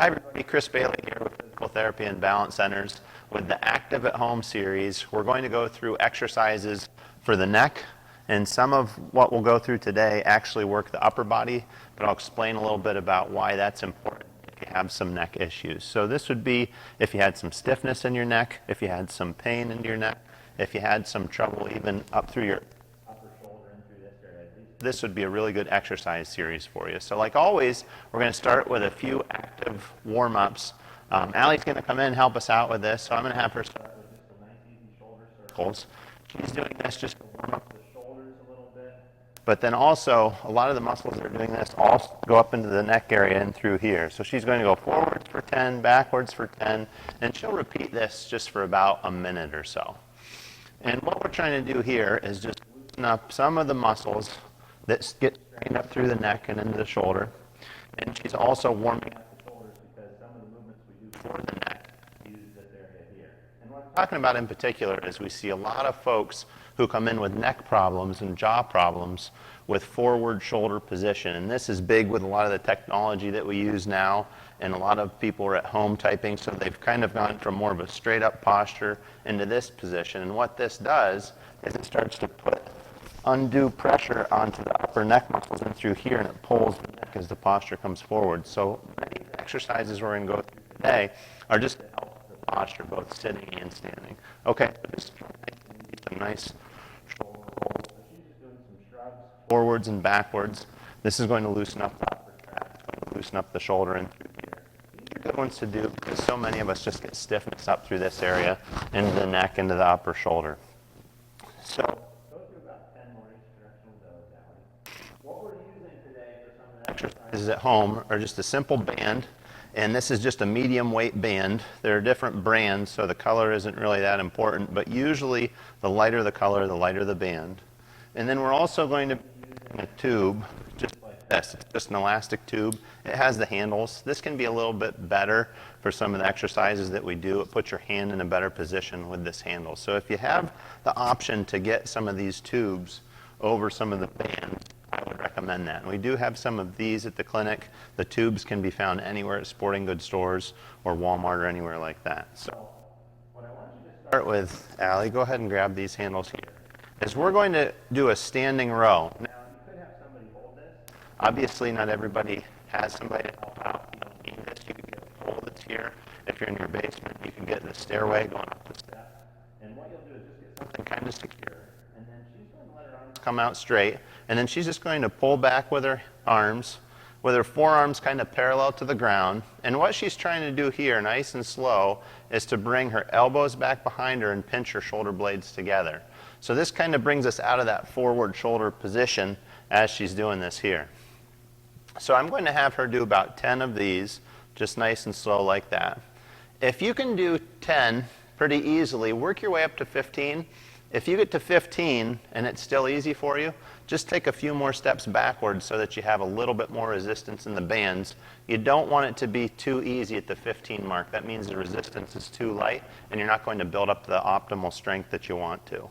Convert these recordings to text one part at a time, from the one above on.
Hi everybody, Chris Bailey here with Physical Therapy and Balance Centers with the Active at Home series. We're going to go through exercises for the neck, and some of what we'll go through today actually work the upper body, but I'll explain a little bit about why that's important if you have some neck issues. So this would be if you had some stiffness in your neck, if you had some pain in your neck, if you had some trouble even up through your upper shoulder and through this area. This would be a really good exercise series for you. So like always, we're going to start with a few active warm-ups. Allie's going to come in and help us out with this, so I'm going to have her start with just some nice easy shoulder circles. She's doing this just to warm up the shoulders a little bit. But then also, a lot of the muscles that are doing this all go up into the neck area and through here. So she's going to go forwards for 10, backwards for 10, and she'll repeat this just for about a minute or so. And what we're trying to do here is just loosen up some of the muscles that get strained up through the neck and into the shoulder. And she's also warming up the shoulders because some of the movements we do for the neck use this area here. And what I'm talking about in particular is we see a lot of folks who come in with neck problems and jaw problems with forward shoulder position. And this is big with a lot of the technology that we use now, and a lot of people are at home typing, so they've kind of gone from more of a straight up posture into this position. And what this does is it starts to put undue pressure onto the upper neck muscles and through here, and it pulls the neck as the posture comes forward. So many of the exercises we're going to go through today are just to help the posture, both sitting and standing. Okay, so just some nice shoulder rolls. So she's just doing some shrugs forwards and backwards. This is going to loosen up the upper tract. It's going to loosen up the shoulder and through here. These are good ones to do because so many of us just get stiffness up through this area, into the neck, into the upper shoulder. So exercises at home are just a simple band, and this is just a medium weight band. There are different brands, so the color isn't really that important, but usually the lighter the color, the lighter the band. And then we're also going to be using a tube just like this. It's just an elastic tube. It has the handles. This can be a little bit better for some of the exercises that we do. It puts your hand in a better position with this handle. So if you have the option to get some of these tubes over some of the bands, I would recommend that. And we do have some of these at the clinic. The tubes can be found anywhere at sporting goods stores or Walmart or anywhere like that. So what I want you to start with, Allie, go ahead and grab these handles here, is we're going to do a standing row. Now, you could have somebody hold this. Obviously, not everybody has somebody to help out. You don't need this. You can get a pole that's here. If you're in your basement, you can get the stairway going up the steps. And what you'll do is just get something kind of secure. And then she's going to let her arms come out straight. And then she's just going to pull back with her arms, with her forearms kind of parallel to the ground. And what she's trying to do here, nice and slow, is to bring her elbows back behind her and pinch her shoulder blades together. So this kind of brings us out of that forward shoulder position as she's doing this here. So I'm going to have her do about 10 of these, just nice and slow like that. If you can do 10 pretty easily, work your way up to 15. If you get to 15 and it's still easy for you, just take a few more steps backwards so that you have a little bit more resistance in the bands. You don't want it to be too easy at the 15 mark. That means the resistance is too light and you're not going to build up the optimal strength that you want to.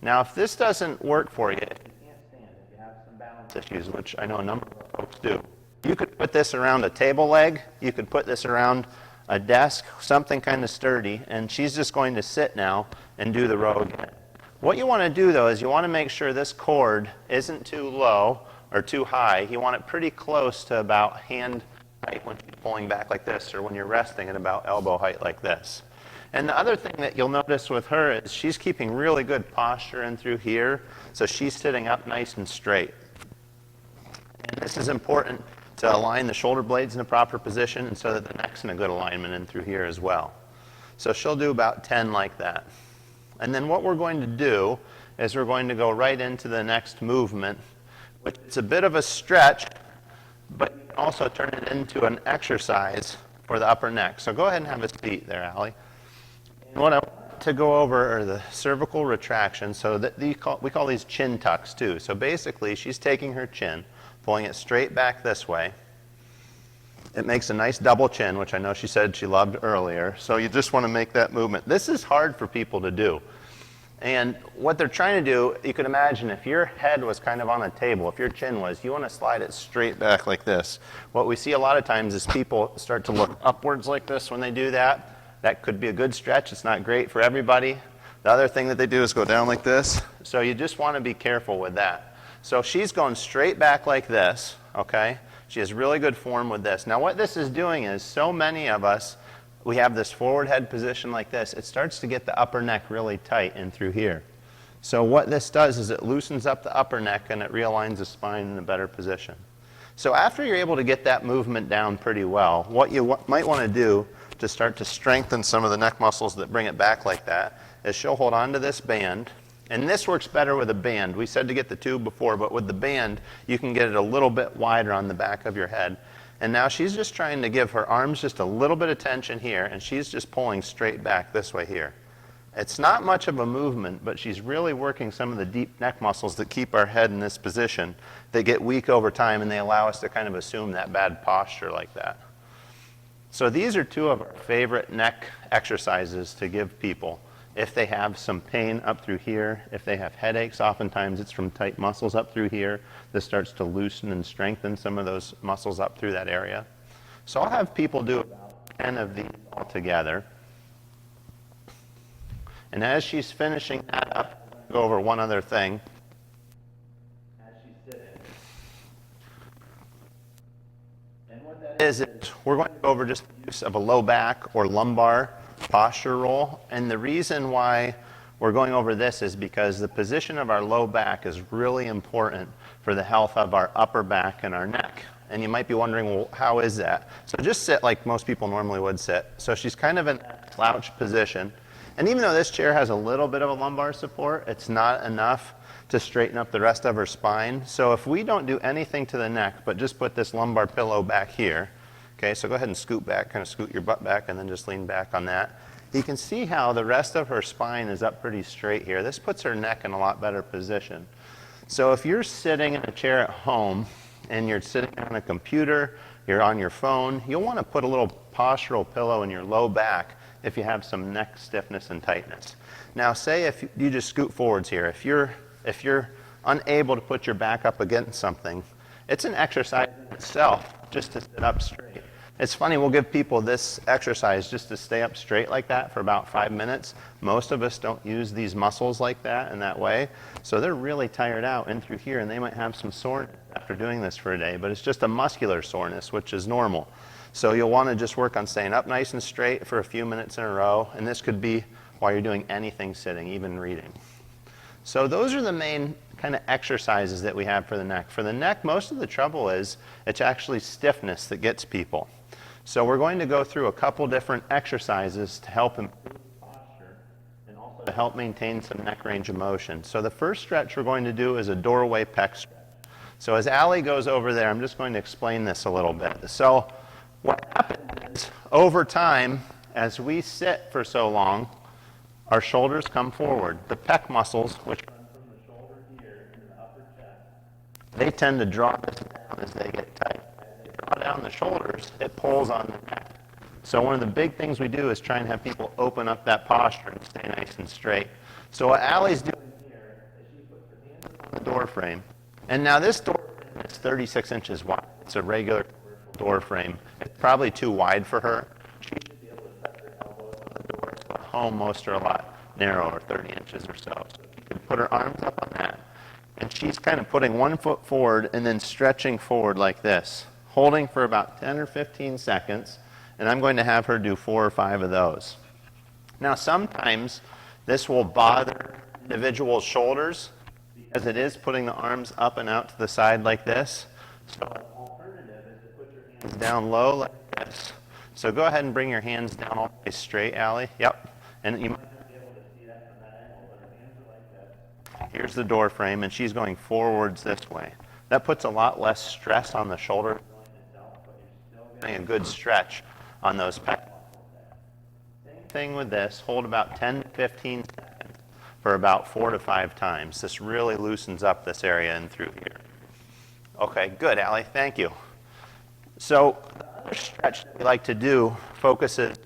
Now, if this doesn't work for you, if you can't stand, if you have some balance issues, which I know a number of folks do, you could put this around a table leg, you could put this around a desk, something kind of sturdy, and she's just going to sit now and do the row again. What you want to do, though, is you want to make sure this cord isn't too low or too high. You want it pretty close to about hand height when you're pulling back like this, or when you're resting at about elbow height like this. And the other thing that you'll notice with her is she's keeping really good posture in through here, so she's sitting up nice and straight. And this is important to align the shoulder blades in the proper position and so that the neck's in a good alignment in through here as well. So she'll do about 10 like that. And then what we're going to do is we're going to go right into the next movement, which is a bit of a stretch, but you can also turn it into an exercise for the upper neck. So go ahead and have a seat there, Allie. And what I want to go over are the cervical retractions. So that we call these chin tucks too. So basically she's taking her chin, pulling it straight back this way. It makes a nice double chin, which I know she said she loved earlier. So you just want to make that movement. This is hard for people to do. And what they're trying to do, you can imagine if your head was kind of on a table, if your chin was, you want to slide it straight back like this. What we see a lot of times is people start to look upwards like this when they do that. That could be a good stretch. It's not great for everybody. The other thing that they do is go down like this. So you just want to be careful with that. So she's going straight back like this, okay? She has really good form with this. Now what this is doing is so many of us, we have this forward head position like this. It starts to get the upper neck really tight in through here. So what this does is it loosens up the upper neck and it realigns the spine in a better position. So after you're able to get that movement down pretty well, what you might want to do to start to strengthen some of the neck muscles that bring it back like that is she'll hold on to this band. And this works better with a band. We said to get the tube before, but with the band, you can get it a little bit wider on the back of your head. And now she's just trying to give her arms just a little bit of tension here, and she's just pulling straight back this way here. It's not much of a movement, but she's really working some of the deep neck muscles that keep our head in this position. They get weak over time, and they allow us to kind of assume that bad posture like that. So these are two of our favorite neck exercises to give people. If they have some pain up through here, if they have headaches, oftentimes it's from tight muscles up through here. This starts to loosen and strengthen some of those muscles up through that area. So I'll have people do about 10 of these all together. And as she's finishing that up, I'll go over one other thing. As she's sitting. And what that is we're going to go over just the use of a low back or lumbar posture roll. And the reason why we're going over this is because the position of our low back is really important for the health of our upper back and our neck. And you might be wondering, well, how is that? So just sit like most people normally would sit. So she's kind of in that slouched position. And even though this chair has a little bit of a lumbar support, it's not enough to straighten up the rest of her spine. So if we don't do anything to the neck, but just put this lumbar pillow back here, okay, so go ahead and scoot back, kind of scoot your butt back and then just lean back on that. You can see how the rest of her spine is up pretty straight here. This puts her neck in a lot better position. So if you're sitting in a chair at home and you're sitting on a computer, you're on your phone, you'll want to put a little postural pillow in your low back if you have some neck stiffness and tightness. Now say if you just scoot forwards here, if you're unable to put your back up against something, it's an exercise in itself just to sit up straight. It's funny, we'll give people this exercise just to stay up straight like that for about 5 minutes. Most of us don't use these muscles like that in that way. So they're really tired out in through here and they might have some soreness after doing this for a day, but it's just a muscular soreness, which is normal. So you'll want to just work on staying up nice and straight for a few minutes in a row. And this could be while you're doing anything sitting, even reading. So those are the main kind of exercises that we have for the neck. For the neck, most of the trouble is it's actually stiffness that gets people. So we're going to go through a couple different exercises to help improve posture and also to help maintain some neck range of motion. So the first stretch we're going to do is a doorway pec stretch. So as Allie goes over there, I'm just going to explain this a little bit. So what happens is over time, as we sit for so long, our shoulders come forward. The pec muscles, which run from the shoulder here into the upper chest, they tend to draw this down as they get tight. As they draw down the shoulders, it pulls on the neck. So one of the big things we do is try and have people open up that posture and stay nice and straight. So what Allie's doing here is she puts her hands on the door frame. And now this door frame is 36 inches wide. It's a regular door frame. It's probably too wide for her. She should be able to touch her elbows on the door. So at home, most are a lot narrower, 30 inches or so. So she can put her arms up on that. And she's kind of putting one foot forward and then stretching forward like this, holding for about 10 or 15 seconds. And I'm going to have her do 4 or 5 of those. Now sometimes this will bother individual shoulders because it is putting the arms up and out to the side like this. So an alternative is to put your hands down low like this. So go ahead and bring your hands down all the way straight, Allie. Yep. And you might not be able to see that from that angle, but her hands are like this. Here's the door frame, and she's going forwards this way. That puts a lot less stress on the shoulder itself, but you're still getting a good stretch on those pec muscles there. Same thing with this. Hold about 10 to 15 seconds for about 4 to 5 times. This really loosens up this area and through here. Okay, good, Allie. Thank you. So the other stretch that we like to do focuses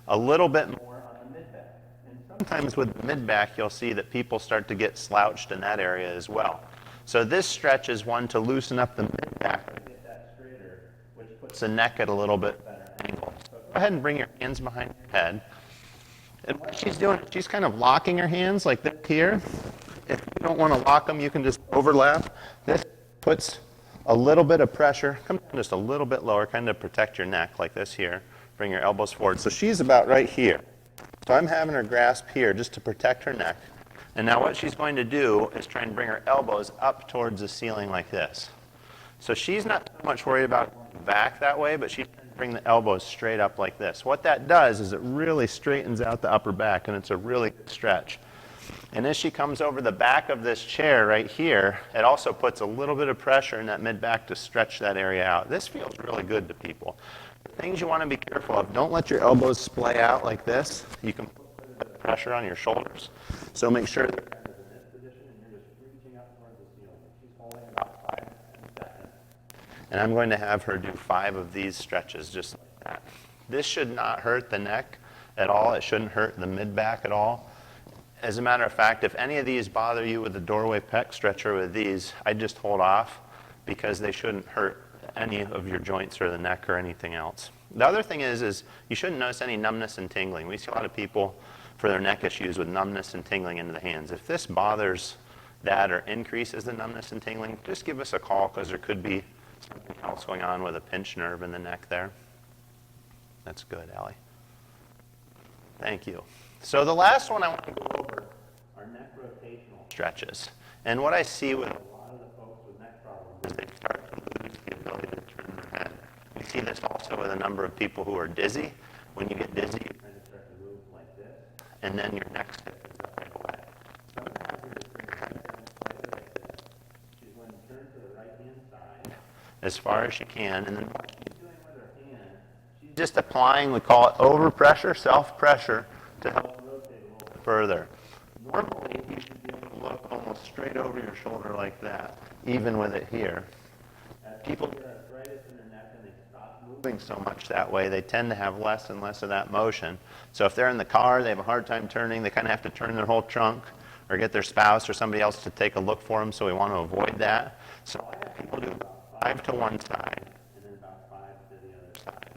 a little bit more on the mid-back. And some sometimes with the mid-back, you'll see that people start to get slouched in that area as well. So this stretch is one to loosen up the mid-back and get that straighter, which puts the neck at a little bit better angle. So go ahead and bring your hands behind your head. And what she's doing, she's kind of locking her hands like this here. If you don't want to lock them, you can just overlap. This puts a little bit of pressure. Come down just a little bit lower, kind of protect your neck like this here. Bring your elbows forward. So she's about right here. So I'm having her grasp here just to protect her neck. And now what she's going to do is try and bring her elbows up towards the ceiling like this. So she's not so much worried about going back that way, but she's going to bring the elbows straight up like this. What that does is it really straightens out the upper back, and it's a really good stretch. And as she comes over the back of this chair right here, it also puts a little bit of pressure in that mid-back to stretch that area out. This feels really good to people. The things you want to be careful of, don't let your elbows splay out like this. You can put a bit of pressure on your shoulders. So make sure they're kind of in this position and you're just reaching up towards the ceiling. She's holding about 5 seconds. And I'm going to have her do 5 of these stretches just like that. This should not hurt the neck at all. It shouldn't hurt the mid-back at all. As a matter of fact, if any of these bother you with the doorway pec stretcher with these, I'd just hold off because they shouldn't hurt any of your joints or the neck or anything else. The other thing is you shouldn't notice any numbness and tingling. We see a lot of people for their neck issues with numbness and tingling into the hands. If this bothers that or increases the numbness and tingling, just give us a call because there could be something else going on with a pinched nerve in the neck there. That's good, Allie. Thank you. So the last one I want to go over are neck rotational stretches. And what I see with a lot of the folks with neck problems is they start to lose the ability to turn their head. We see this also with a number of people who are dizzy. When you get dizzy, you kind of start to move like this, and then your neck stiffens up right away. So I'm going to have her just bring her head down slightly like this. She's going to turn to the right-hand side as far as she can, and then what she's doing with her hand, she's just applying, we call it overpressure, self-pressure, to help rotate a little bit further. Normally, you should be able to look almost straight over your shoulder like that, even with it here. As people get arthritis in their neck and they stop moving so much that way, they tend to have less and less of that motion. So if they're in the car, they have a hard time turning, they kind of have to turn their whole trunk or get their spouse or somebody else to take a look for them, so we want to avoid that. So I have people do about 5 to one side and then about 5 to the other side.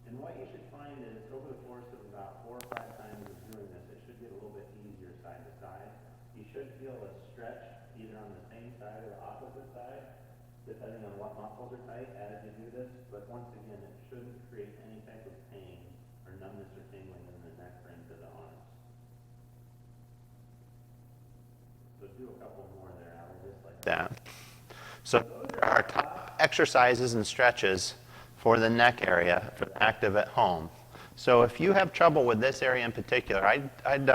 And what you should find is over the course of about 4 or 5 times of doing this, it should get a little bit easier side to side. You should feel a stretch either on the same side or the opposite side, depending on what muscles are tight as you do this. But once again, it shouldn't create any type of pain or numbness or tingling in the neck or into the arms. So do a couple more there, Allie, just like that. So those are our top exercises and stretches for the neck area for the active at home. So if you have trouble with this area in particular, I'd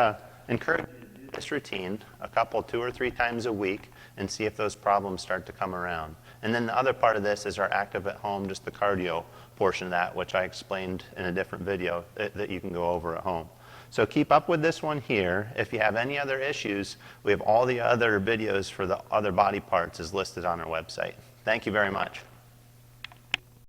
encourage you to do this routine a couple, 2 or 3 times a week and see if those problems start to come around. And then the other part of this is our active at home, just the cardio portion of that, which I explained in a different video that you can go over at home. So keep up with this one here. If you have any other issues, we have all the other videos for the other body parts is listed on our website. Thank you very much.